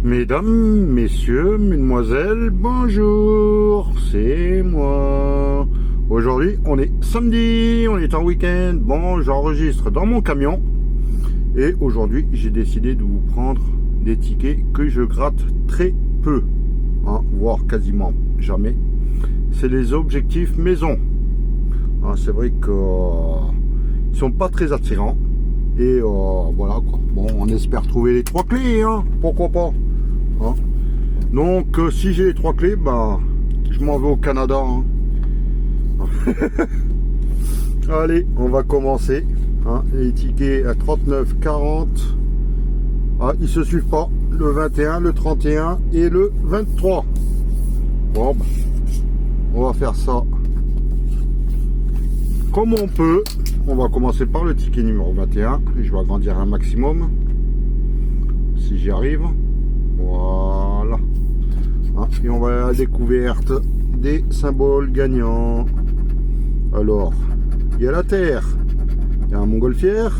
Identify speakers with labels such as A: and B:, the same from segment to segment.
A: Mesdames, messieurs, mesdemoiselles, bonjour, c'est moi. Aujourd'hui, on est samedi, on est en week-end. Bon, j'enregistre dans mon camion. Et aujourd'hui, j'ai décidé de vous prendre des tickets que je gratte très peu, hein, voire quasiment jamais. C'est les objectifs maison. Hein, c'est vrai que ils sont pas très attirants. Et voilà quoi. Bon, on espère trouver les 3 clés, hein, pourquoi pas. Hein. Donc si j'ai les 3 clés, bah je m'en vais au Canada. Hein. Allez, on va commencer. Hein. Les tickets à 39, 40. Ah, ils se suivent pas. Le 21, le 31 et le 23. Bon, bah, on va faire ça comme on peut. On va commencer par le ticket numéro 21. Je vais agrandir un maximum. Si j'y arrive. Voilà. Hein, et on va à la découverte des symboles gagnants. Alors, il y a la terre. Il y a un montgolfière.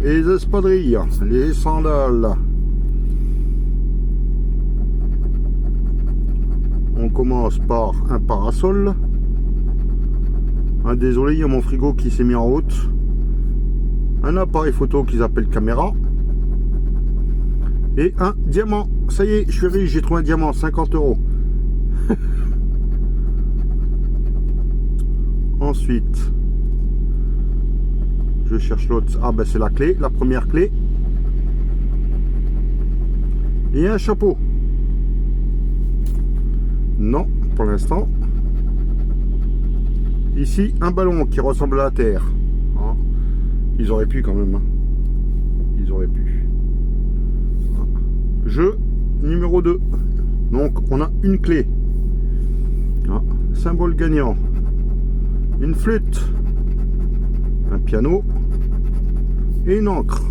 A: Et les espadrilles. Les sandales. On commence par un parasol. Désolé, il y a mon frigo qui s'est mis en route. Un appareil photo qu'ils appellent caméra. Et un diamant. Ça y est, je suis riche, j'ai trouvé un diamant, 50 €. Ensuite, je cherche l'autre. Ah ben c'est la clé, la première clé. Et un chapeau. Non, pour l'instant. Ici, un ballon qui ressemble à la Terre. Hein. Ils auraient pu quand même. Hein. Ils auraient pu. Jeu numéro 2. Donc, on a une clé. Hein. Symbole gagnant. Une flûte. Un piano. Et une encre.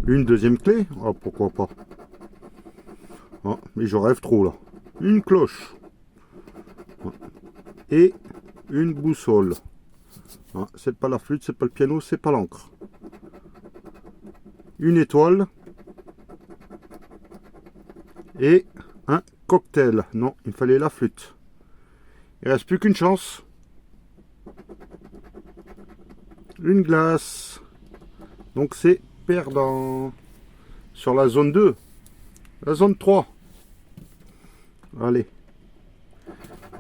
A: Une deuxième clé. Oh, pourquoi pas. Oh, mais je rêve trop là. Une cloche et une boussole. C'est pas la flûte, c'est pas le piano, c'est pas l'encre. Une étoile et un cocktail. Non, il fallait la flûte. Il reste plus qu'une chance. Une glace. Donc c'est perdant. Sur la zone 2. La zone 3. Allez,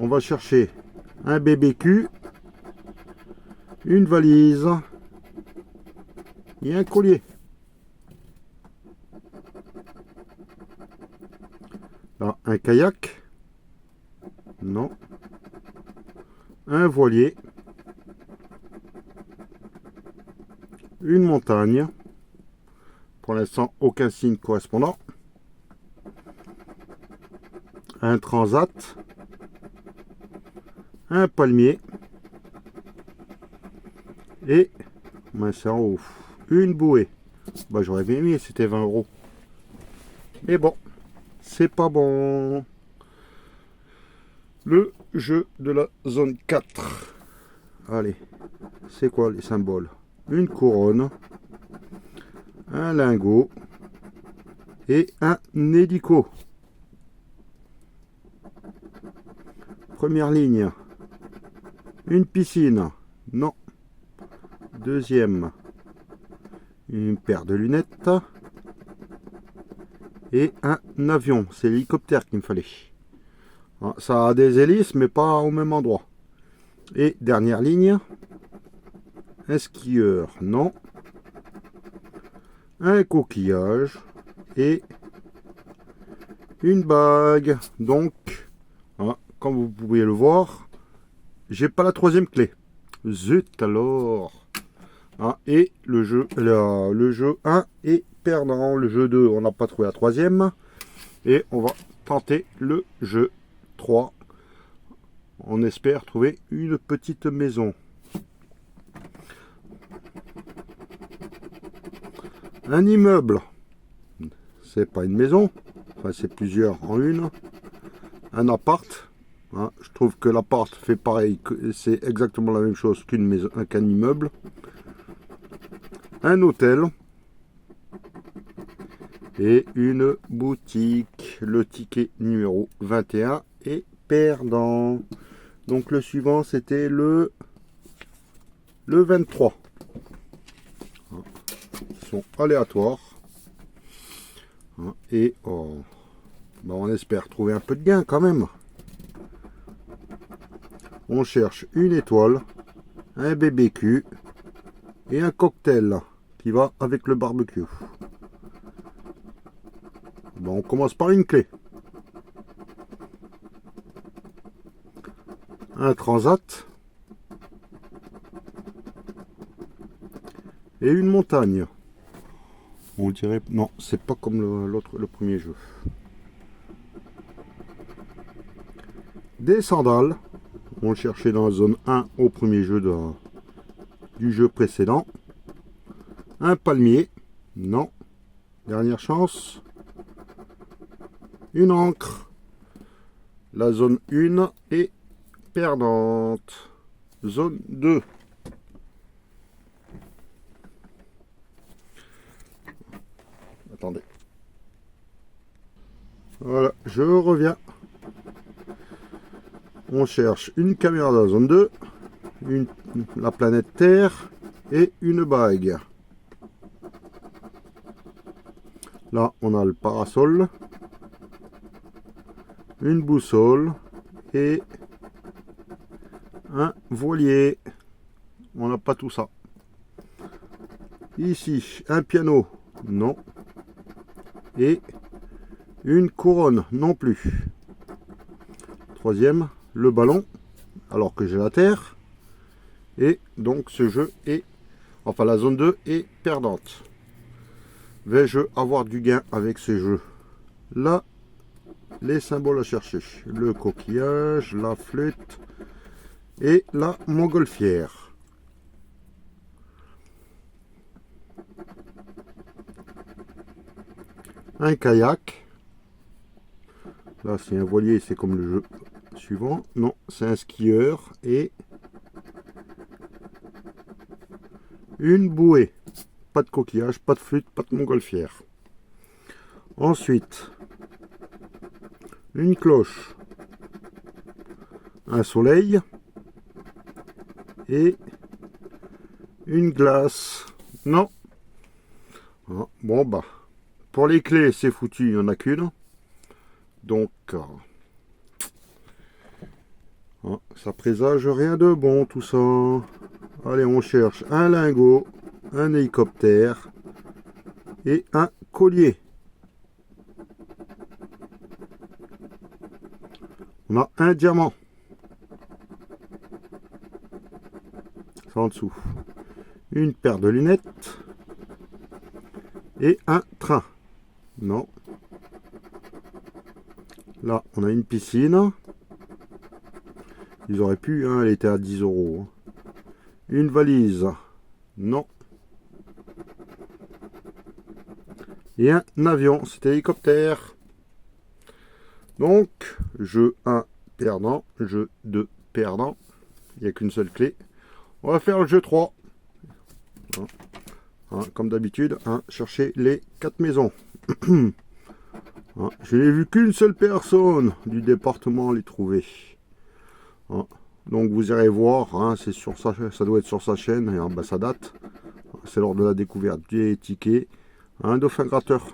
A: on va chercher un BBQ, une valise et un collier. Là, un kayak, non, un voilier, une montagne, pour l'instant aucun signe correspondant. Un transat, un palmier et c'est en haut, une bouée. Bah, j'aurais bien aimé, c'était 20 €. Mais bon, c'est pas bon. Le jeu de la zone 4. Allez, c'est quoi les symboles? Une couronne, un lingot et un hélico. Première ligne, une piscine, non. Deuxième, une paire de lunettes et un avion. C'est l'hélicoptère qu'il me fallait. Ça a des hélices, mais pas au même endroit. Et dernière ligne, un skieur, non. Un coquillage et une bague. Donc, comme vous pouvez le voir, j'ai pas la 3e clé. Zut alors. Et le jeu 1 est perdant. Le jeu 2, on n'a pas trouvé la 3e. Et on va tenter le jeu 3. On espère trouver une petite maison. Un immeuble. C'est pas une maison. Enfin, c'est plusieurs en une. Un appart. Je trouve que l'appart fait pareil, c'est exactement la même chose qu'une maison, qu'un immeuble. un hôtel et une boutique. Le ticket numéro 21 est perdant. Donc le suivant c'était le 23. Ils sont aléatoires. Et oh, bah on espère trouver un peu de gain quand même. On cherche une étoile, un BBQ et un cocktail qui va avec le barbecue. Bon, on commence par une clé. Un transat. Et une montagne. On dirait... Non, c'est pas comme le premier jeu. Des sandales. On le cherchait dans la zone 1 au premier jeu du jeu précédent. Un palmier. Non. Dernière chance. Une encre. La zone 1 est perdante. Zone 2. Attendez. Voilà, je reviens. On cherche une caméra dans la zone 2, la planète Terre et une bague. Là, on a le parasol, une boussole et un voilier. On n'a pas tout ça. Ici, un piano, non. Et une couronne, non plus. Troisième, le ballon, alors que j'ai la Terre. Et donc ce jeu est, enfin la zone 2 est perdante. Vais-je avoir du gain avec ce jeu? Là, les symboles à chercher. Le coquillage, la flûte et la montgolfière. Un kayak. Là, c'est un voilier, c'est comme le jeu suivant. Non, c'est un skieur et une bouée. Pas de coquillage, pas de flûte, pas de montgolfière. Ensuite, une cloche, un soleil et une glace. Non. Ah, bon, bah, pour les clés, c'est foutu, il n'y en a qu'une. Donc, ça présage rien de bon tout ça. Allez, on cherche un lingot, un hélicoptère et un collier. On a un diamant. Ça en dessous. Une paire de lunettes et un train. Non. Là, on a une piscine. Ils auraient pu, hein, elle était à 10 €. Une valise. Non. Et un avion, c'était hélicoptère. Donc, jeu 1 perdant, jeu 2 perdant. Il n'y a qu'une seule clé. On va faire le jeu 3. Comme d'habitude, chercher les 4 maisons. Je n'ai vu qu'une seule personne du département les trouver. Donc vous irez voir, c'est sur ça doit être sur sa chaîne, et en bas ça date. C'est lors de la découverte des tickets. Un dauphin gratteur.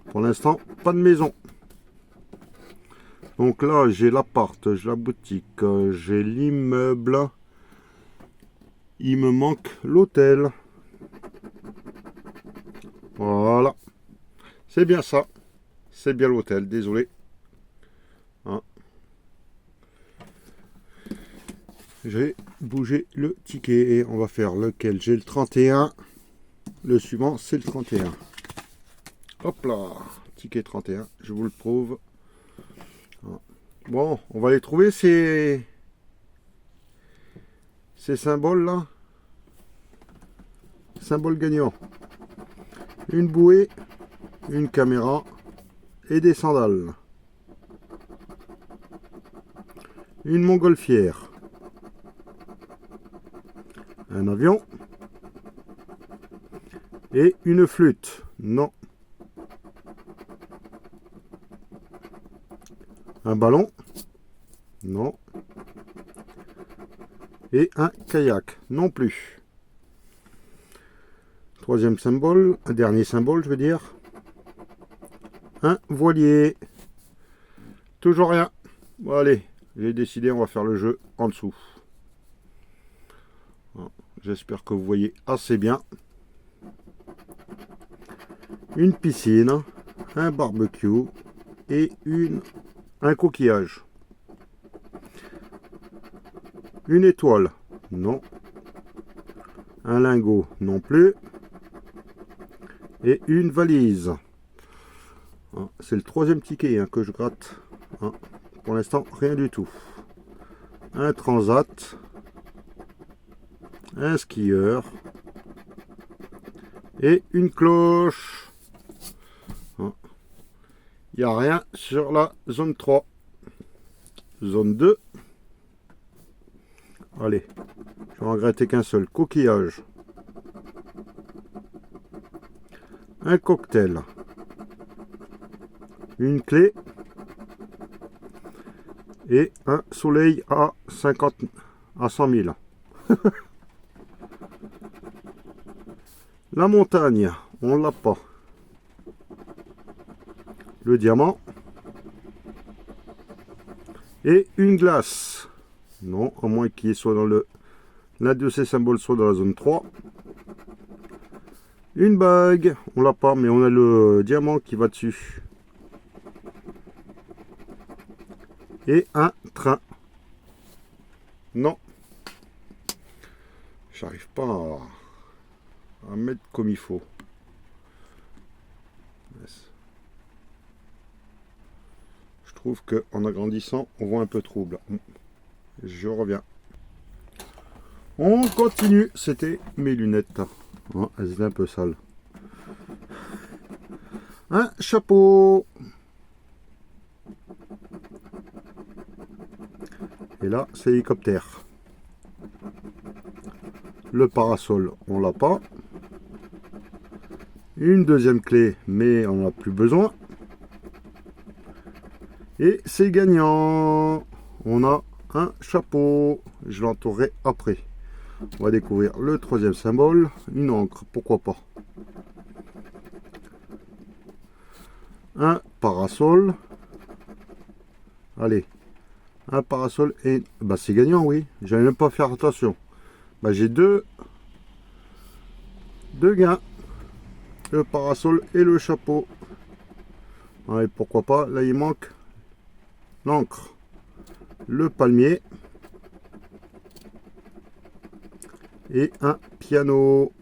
A: Pour l'instant, pas de maison. Donc là, j'ai l'appart, j'ai la boutique, j'ai l'immeuble. Il me manque l'hôtel. Voilà. C'est bien ça. C'est bien l'hôtel, désolé. J'ai bougé le ticket et on va faire lequel? J'ai le 31. Le suivant, c'est le 31. Hop là. Ticket 31, je vous le prouve. Bon, on va les trouver ces symboles là. Symboles gagnants. Une bouée, une caméra et des sandales. Une montgolfière. Un avion. Et une flûte. Non. Un ballon. Non. Et un kayak. Non plus. Troisième symbole. Un dernier symbole, je veux dire. Un voilier. Toujours rien. Bon, allez. J'ai décidé, on va faire le jeu en dessous. J'espère que vous voyez assez bien. Une piscine, un barbecue et un coquillage. Une étoile, non. Un lingot, non plus. Et une valise. C'est le troisième ticket que je gratte. Pour l'instant, rien du tout. Un transat. Un skieur. Et une cloche. Il n'y a rien sur la zone 3. Zone 2. Allez, je vais regretter qu'un seul. Coquillage. Un cocktail. Une clé. Et un soleil à 100 000. La montagne, on l'a pas. Le diamant. Et une glace. Non, à moins qu'il soit dans l'un de ces symboles soit dans la zone 3. Une bague, on l'a pas, mais on a le diamant qui va dessus. Et un train. Non. J'arrive pas à mettre comme il faut. Je trouve qu'en agrandissant, on voit un peu trouble. Je reviens. On continue. C'était mes lunettes. Elles étaient un peu sales. Un chapeau. Et là, c'est hélicoptère. Le parasol, on l'a pas. Une deuxième clé, mais on n'a plus besoin. Et c'est gagnant. On a un chapeau. Je l'entourerai après. On va découvrir le troisième symbole. Une encre, pourquoi pas. Un parasol. Allez. Un parasol et... Bah c'est gagnant, oui. J'allais même pas faire attention. Bah j'ai deux gains. Le parasol et le chapeau. Allez, pourquoi pas. Là il manque l'encre. Le palmier. Et un piano.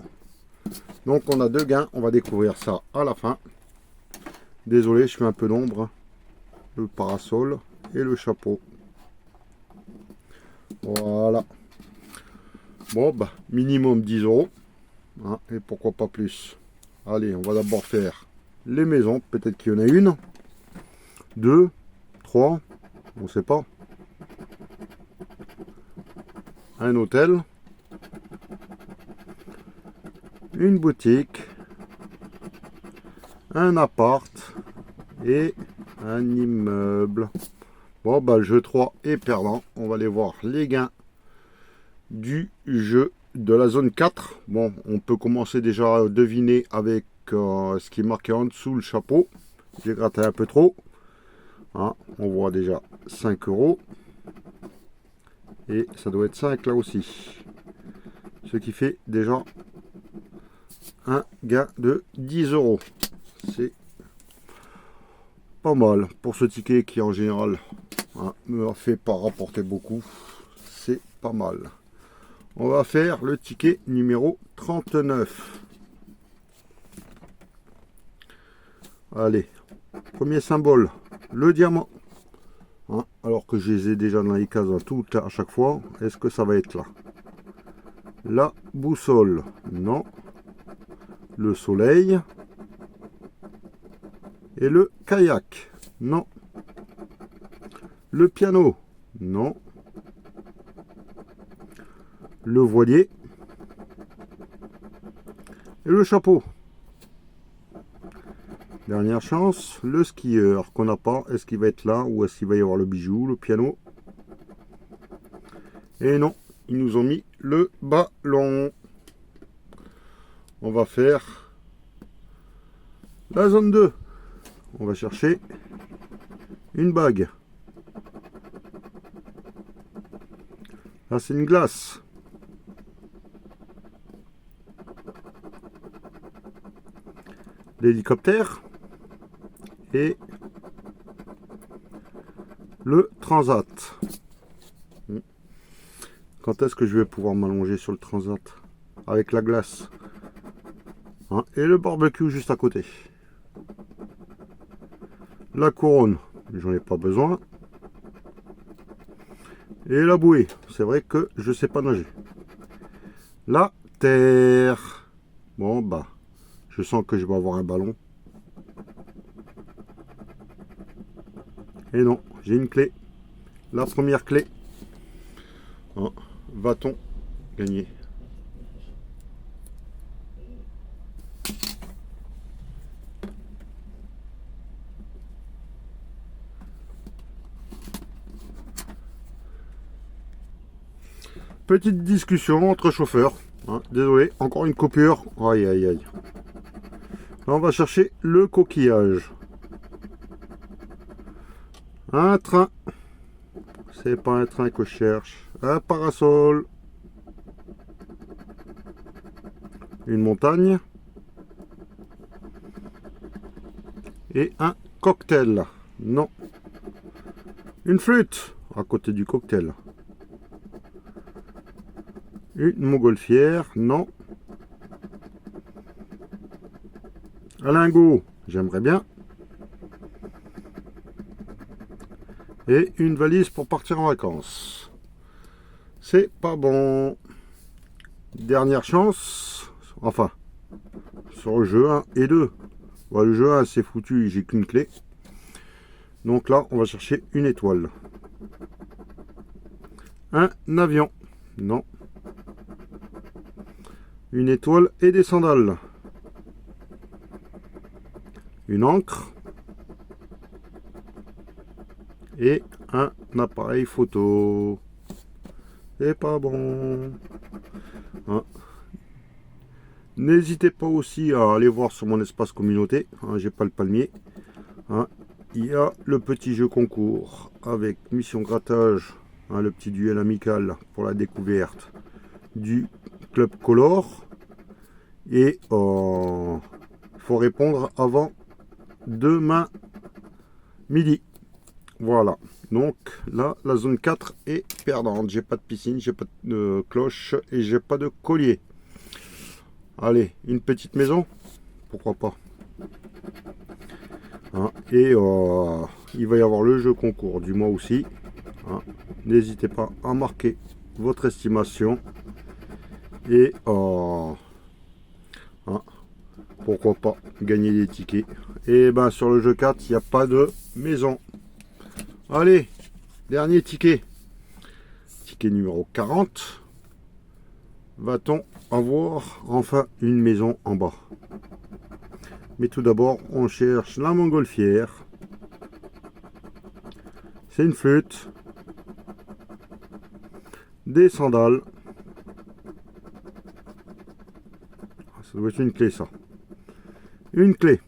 A: Donc on a deux gains. On va découvrir ça à la fin. Désolé, je fais un peu d'ombre. Le parasol et le chapeau. Voilà. Bon, bah, minimum 10 €. Et pourquoi pas plus. Allez, on va d'abord faire les maisons. Peut-être qu'il y en a une, deux, trois, on ne sait pas. Un hôtel. Une boutique. Un appart. Et un immeuble. Bon, bah, le jeu 3 est perdant. On va aller voir les gains du jeu de la zone 4. Bon, on peut commencer déjà à deviner avec ce qui est marqué en dessous, le chapeau. J'ai gratté un peu trop. On voit déjà 5 €. Et ça doit être 5 là aussi. Ce qui fait déjà un gain de 10 €. C'est pas mal pour ce ticket qui en général me fait pas rapporter beaucoup. C'est pas mal. On va faire le ticket numéro 39. Allez, premier symbole, le diamant. Alors que je les ai déjà dans les cases toutes à chaque fois. Est-ce que ça va être là? La boussole, non. Le soleil. Et le kayak, non. Le piano, non. Le voilier. Et le chapeau, Dernière chance, le skieur qu'on n'a pas. Est-ce qu'il va être là ou est-ce qu'il va y avoir le bijou, le piano? Et non, ils nous ont mis le ballon. On va faire la zone 2. On va chercher une bague. Là, c'est une glace. L'hélicoptère et le transat. Quand est-ce que je vais pouvoir m'allonger sur le transat avec la glace, hein, et le barbecue juste à côté. La couronne, j'en ai pas besoin. Et la bouée, c'est vrai que je sais pas nager. La terre. Bon bah, je sens que je vais avoir un ballon. Et non, j'ai une clé. La première clé. Hein, va-t-on gagner? Petite discussion entre chauffeurs. Hein, désolé, encore une coupure. Aïe aïe aïe. Là, on va chercher le coquillage. Un train. C'est pas un train que je cherche. Un parasol. Une montagne. Et un cocktail. Non. Une flûte à côté du cocktail. Une montgolfière. Non. Un lingot. J'aimerais bien. Et une valise pour partir en vacances. C'est pas bon. Dernière chance. Enfin, sur le jeu 1 et 2. Ouais, le jeu 1 c'est foutu, j'ai qu'une clé. Donc là, on va chercher une étoile. Un avion. Non. Une étoile et des sandales. Une encre. Et un appareil photo. C'est pas bon. Hein. N'hésitez pas aussi à aller voir sur mon espace communauté. Hein, j'ai pas le palmier. Hein. Il y a le petit jeu concours avec mission grattage. Hein, le petit duel amical pour la découverte du club Color. Et il faut répondre avant demain midi. Voilà, donc là, la zone 4 est perdante. J'ai pas de piscine, j'ai pas de cloche et j'ai pas de collier. Allez, une petite maison, pourquoi pas. Hein, et il va y avoir le jeu concours du mois aussi. Hein, n'hésitez pas à marquer votre estimation. Et hein, pourquoi pas gagner des tickets. Et ben sur le jeu 4, il n'y a pas de maison. Allez, dernier ticket. Ticket numéro 40. Va-t-on avoir enfin une maison en bas? Mais tout d'abord, on cherche la montgolfière. C'est une flûte. Des sandales. Ça doit être une clé, ça. Une clé.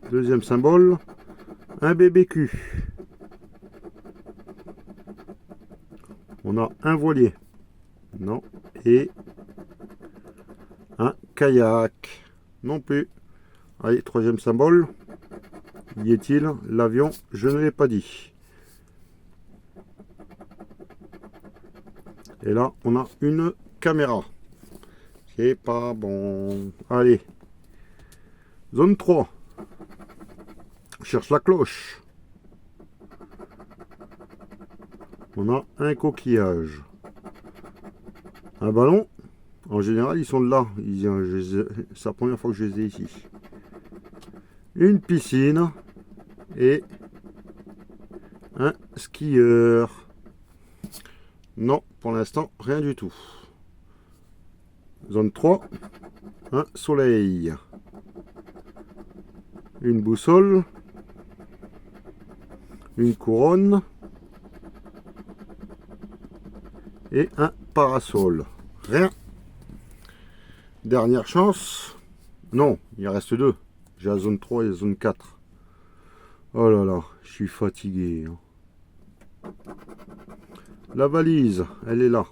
A: Deuxième symbole. Un BBQ. On a un voilier. Non. Et un kayak. Non plus. Allez, troisième symbole. Y est-il? L'avion, je ne l'ai pas dit. Et là, on a une caméra. C'est pas bon. Allez. Zone 3. On cherche la cloche. On a un coquillage. Un ballon. En général, ils sont là. C'est la première fois que je les ai ici. Une piscine. Et un skieur. Non, pour l'instant, rien du tout. Zone 3. Un soleil. une boussole, une couronne et un parasol. Rien. Dernière chance. Non, il reste deux. J'ai la zone 3 et la zone 4. Oh là là, je suis fatigué. La valise, elle est là.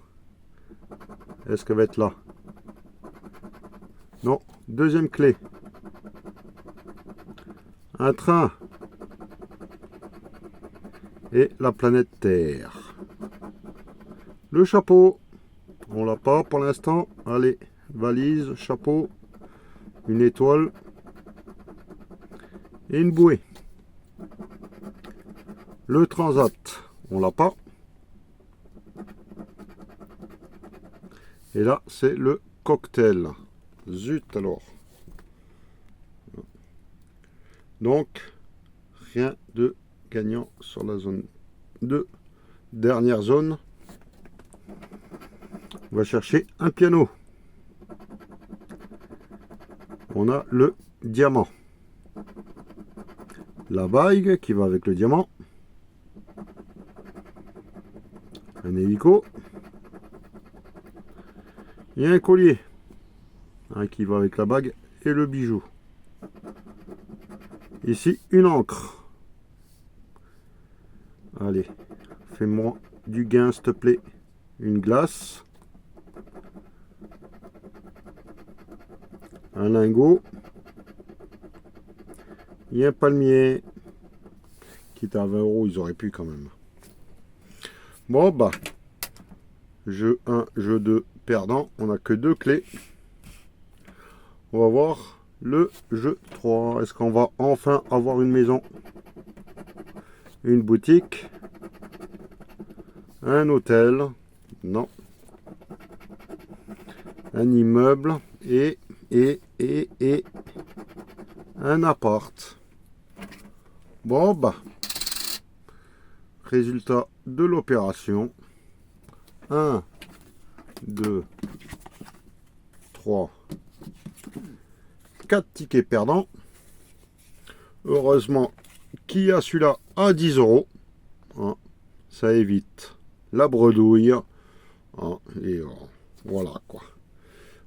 A: Est-ce qu'elle va être là? Non. Deuxième clé. Un train. Et la planète Terre. Le chapeau. On l'a pas pour l'instant. Allez, valise, chapeau, une étoile et une bouée. Le transat, on l'a pas. Et là, c'est le cocktail. Zut alors. Donc, rien de gagnant sur la zone 2. Dernière zone. On va chercher un piano. On a le diamant. La bague qui va avec le diamant. Un hélico. Et un collier. Qui va avec la bague et le bijou. Ici, une encre. Allez, fais-moi du gain, s'il te plaît. Une glace. Un lingot. Et un palmier. Quitte à 20 €, ils auraient pu quand même. Bon, bah. Jeu 1, jeu 2, perdant. On n'a que 2 clés. On va voir le jeu 3. Est-ce qu'on va enfin avoir une maison? Une boutique? Un hôtel? Non. Un immeuble? Et un appart. Bon, bah. Résultat de l'opération. 1, 2, 3, 4 tickets perdants. Heureusement qu'il y a celui-là à 10 €. Hein, ça évite la bredouille. Hein, et voilà quoi.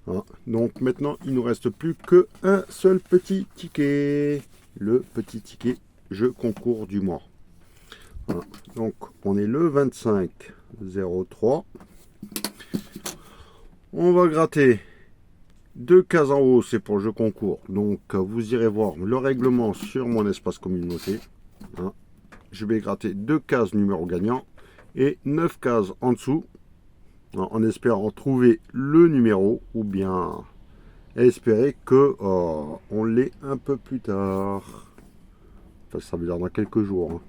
A: Hein, donc maintenant, il nous reste plus qu'un seul petit ticket. Le petit ticket jeu concours du mois. Hein, donc on est le 25/03. On va gratter 2 cases en haut, c'est pour le jeu concours. Donc vous irez voir le règlement sur mon espace communauté. Hein, je vais gratter 2 cases numéro gagnant et 9 cases en dessous. En espérant trouver le numéro ou bien espérer que on l'ait un peu plus tard. Enfin, ça veut dire dans quelques jours. Hein.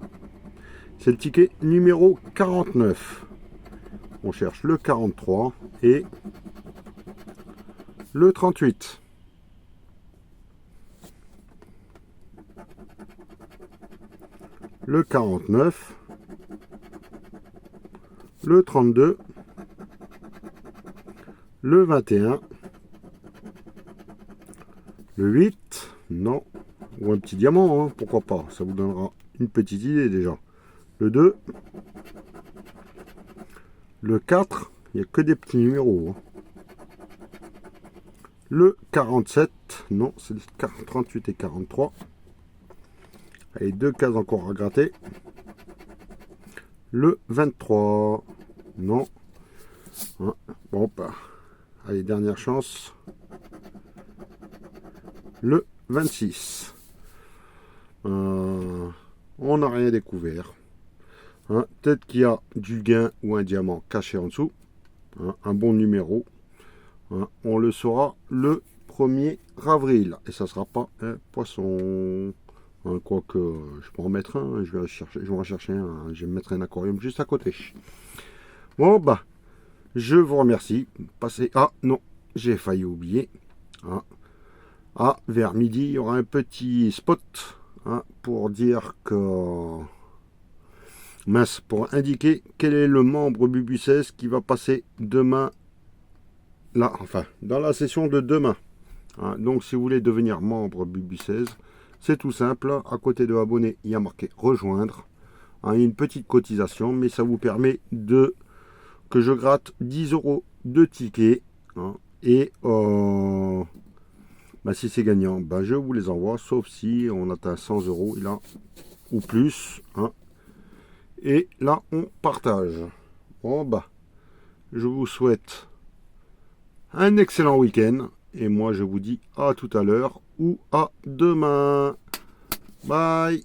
A: C'est le ticket numéro 49. On cherche le 43 et le 38. Le 49. Le 32. Le 21. Le 8. Non. Ou un petit diamant, hein, pourquoi pas. Ça vous donnera une petite idée déjà. Le 2. Le 4. Il n'y a que des petits numéros. Hein. Le 47. Non, c'est le 38 et 43. Allez, 2 cases encore à gratter. Le 23. Non. Hein, bon, bah. Allez, dernière chance. Le 26. On n'a rien découvert. Hein, peut-être qu'il y a du gain ou un diamant caché en dessous. Hein, un bon numéro. Hein, on le saura le 1er avril. Et ça ne sera pas un poisson. Hein, quoique, je peux en mettre un. Je vais en chercher un. Je vais mettre un aquarium juste à côté. Bon, bah. Je vous remercie. Passez. Ah non, j'ai failli oublier. Hein. Ah, vers midi, il y aura un petit spot hein, pour dire que. Mince, pour indiquer quel est le membre Bubu16 qui va passer demain. Là, enfin, dans la session de demain. Hein. Donc, si vous voulez devenir membre Bubu16, C'est tout simple. À côté de abonner, il y a marqué rejoindre. Hein, il y a une petite cotisation, mais ça vous permet que je gratte 10 € de tickets. Hein, et si c'est gagnant, je vous les envoie, sauf si on atteint 100 € et là, ou plus. Hein, et là, on partage. Bon, je vous souhaite un excellent week-end. Et moi, je vous dis à tout à l'heure ou à demain. Bye.